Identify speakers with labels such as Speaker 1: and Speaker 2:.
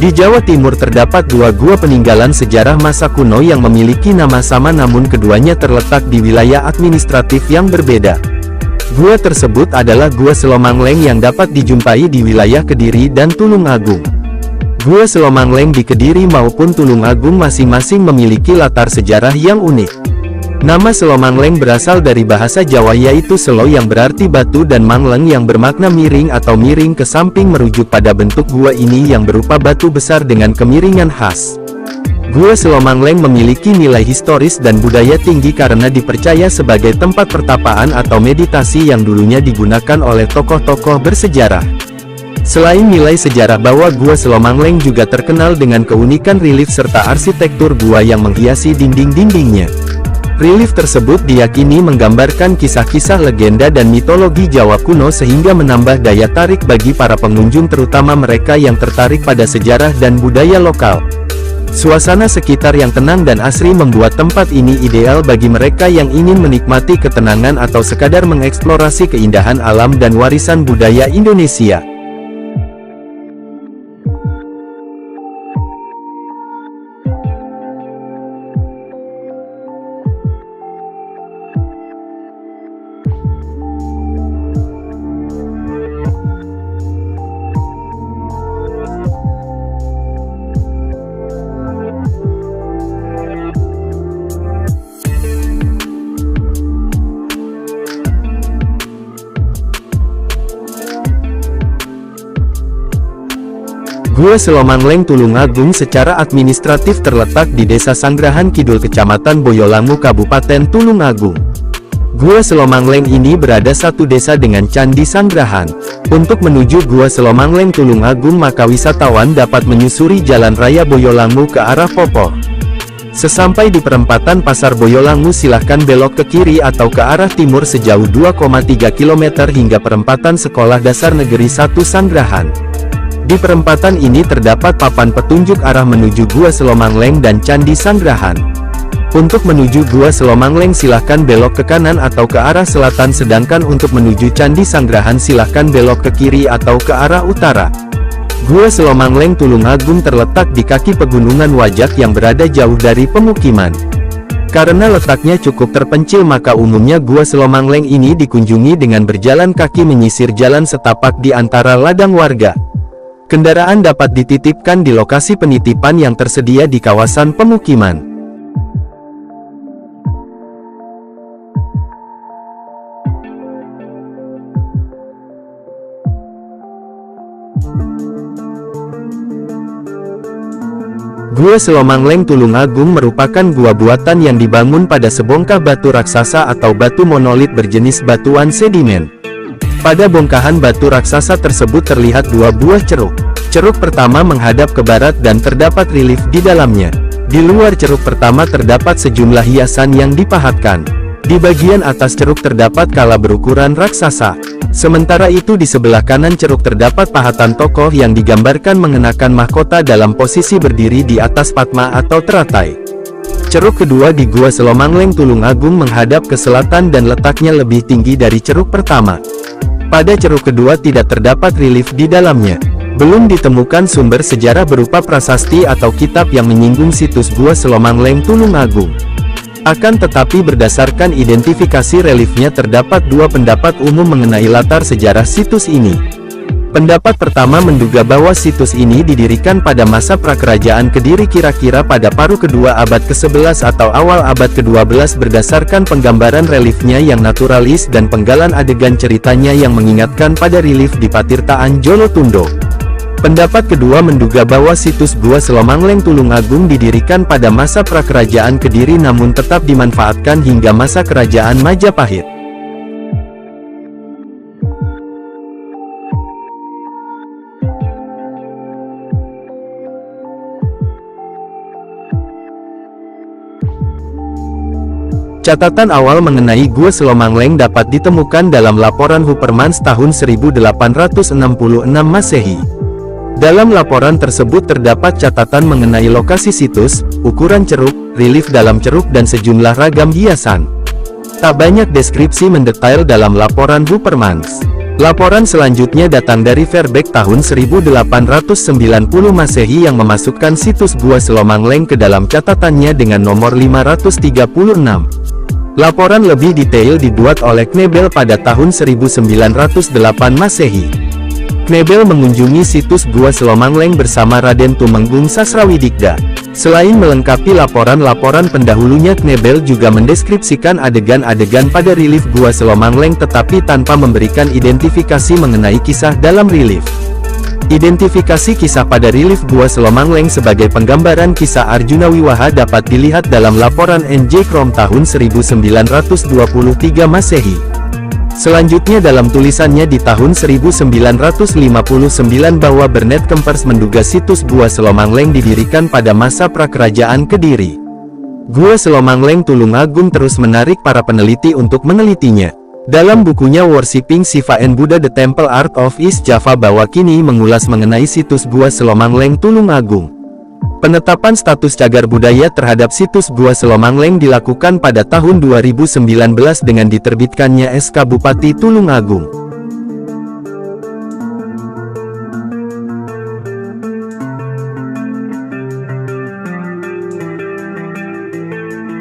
Speaker 1: Di Jawa Timur terdapat dua gua peninggalan sejarah masa kuno yang memiliki nama sama namun keduanya terletak di wilayah administratif yang berbeda. Gua tersebut adalah Gua Selomangleng yang dapat dijumpai di wilayah Kediri dan Tulungagung. Gua Selomangleng di Kediri maupun Tulungagung masing-masing memiliki latar sejarah yang unik. Nama Selomangleng berasal dari bahasa Jawa yaitu selo yang berarti batu dan mangleng yang bermakna miring atau miring ke samping merujuk pada bentuk gua ini yang berupa batu besar dengan kemiringan khas. Gua Selomangleng memiliki nilai historis dan budaya tinggi karena dipercaya sebagai tempat pertapaan atau meditasi yang dulunya digunakan oleh tokoh-tokoh bersejarah. Selain nilai sejarah bahwa Gua Selomangleng juga terkenal dengan keunikan relief serta arsitektur gua yang menghiasi dinding-dindingnya. Relief tersebut diyakini menggambarkan kisah-kisah legenda dan mitologi Jawa kuno sehingga menambah daya tarik bagi para pengunjung terutama mereka yang tertarik pada sejarah dan budaya lokal. Suasana sekitar yang tenang dan asri membuat tempat ini ideal bagi mereka yang ingin menikmati ketenangan atau sekadar mengeksplorasi keindahan alam dan warisan budaya Indonesia. Gua Selomangleng Tulungagung secara administratif terletak di Desa Sanggrahan Kidul Kecamatan Boyolangu Kabupaten Tulungagung. Gua Selomangleng ini berada satu desa dengan Candi Sanggrahan. Untuk menuju Gua Selomangleng Tulungagung maka wisatawan dapat menyusuri Jalan Raya Boyolangu ke arah Popoh. Sesampai di perempatan Pasar Boyolangu silahkan belok ke kiri atau ke arah timur sejauh 2,3 km hingga perempatan Sekolah Dasar Negeri 1 Sanggrahan. Di perempatan ini terdapat papan petunjuk arah menuju Gua Selomangleng dan Candi Sanggrahan. Untuk menuju Gua Selomangleng silahkan belok ke kanan atau ke arah selatan sedangkan untuk menuju Candi Sanggrahan silahkan belok ke kiri atau ke arah utara. Gua Selomangleng Tulungagung terletak di kaki pegunungan Wajak yang berada jauh dari pemukiman. Karena letaknya cukup terpencil maka umumnya Gua Selomangleng ini dikunjungi dengan berjalan kaki menyisir jalan setapak di antara ladang warga. Kendaraan dapat dititipkan di lokasi penitipan yang tersedia di kawasan pemukiman. Gua Selomangleng Tulungagung merupakan gua buatan yang dibangun pada sebongkah batu raksasa atau batu monolit berjenis batuan sedimen. Pada bongkahan batu raksasa tersebut terlihat dua buah ceruk. Ceruk pertama menghadap ke barat dan terdapat relief di dalamnya. Di luar ceruk pertama terdapat sejumlah hiasan yang dipahatkan. Di bagian atas ceruk terdapat kala berukuran raksasa. Sementara itu di sebelah kanan ceruk terdapat pahatan tokoh yang digambarkan mengenakan mahkota dalam posisi berdiri di atas patma atau teratai. Ceruk kedua di Gua Selomangleng Tulungagung menghadap ke selatan dan letaknya lebih tinggi dari ceruk pertama. Pada ceruk kedua tidak terdapat relief di dalamnya. Belum ditemukan sumber sejarah berupa prasasti atau kitab yang menyinggung situs Gua Selomangleng Tulungagung. Akan tetapi berdasarkan identifikasi reliefnya terdapat dua pendapat umum mengenai latar sejarah situs ini. Pendapat pertama menduga bahwa situs ini didirikan pada masa Prakerajaan Kediri kira-kira pada paruh kedua abad ke-11 atau awal abad ke-12 berdasarkan penggambaran reliefnya yang naturalis dan penggalan adegan ceritanya yang mengingatkan pada relief di Patirtaan Jolotundo. Pendapat kedua menduga bahwa situs Gua Selomangleng Tulungagung didirikan pada masa Prakerajaan Kediri namun tetap dimanfaatkan hingga masa Kerajaan Majapahit. Catatan awal mengenai Gua Selomangleng dapat ditemukan dalam laporan Huppermans tahun 1866 Masehi. Dalam laporan tersebut terdapat catatan mengenai lokasi situs, ukuran ceruk, relief dalam ceruk dan sejumlah ragam hiasan. Tak banyak deskripsi mendetail dalam laporan Huppermans. Laporan selanjutnya datang dari Verbeek tahun 1890 Masehi yang memasukkan situs Gua Selomangleng ke dalam catatannya dengan nomor 536. Laporan lebih detail dibuat oleh Knebel pada tahun 1908 Masehi. Knebel mengunjungi situs Gua Selomangleng bersama Raden Tumenggung Sasrawidikda. Selain melengkapi laporan-laporan pendahulunya, Knebel juga mendeskripsikan adegan-adegan pada relief Gua Selomangleng tetapi tanpa memberikan identifikasi mengenai kisah dalam relief. Identifikasi kisah pada relief Gua Selomangleng sebagai penggambaran kisah Arjuna Wiwaha dapat dilihat dalam laporan N.J. Krom tahun 1923 Masehi. Selanjutnya dalam tulisannya di tahun 1959 bahwa Bernet Kempers menduga situs Gua Selomangleng didirikan pada masa Prakerajaan Kediri. Gua Selomangleng Tulungagung terus menarik para peneliti untuk menelitinya. Dalam bukunya Worshipping Shiva and Buddha The Temple Art of East Java Bawakini mengulas mengenai situs Gua Selomangleng Tulungagung. Penetapan status cagar budaya terhadap situs Gua Selomangleng dilakukan pada tahun 2019 dengan diterbitkannya SK Bupati Tulungagung.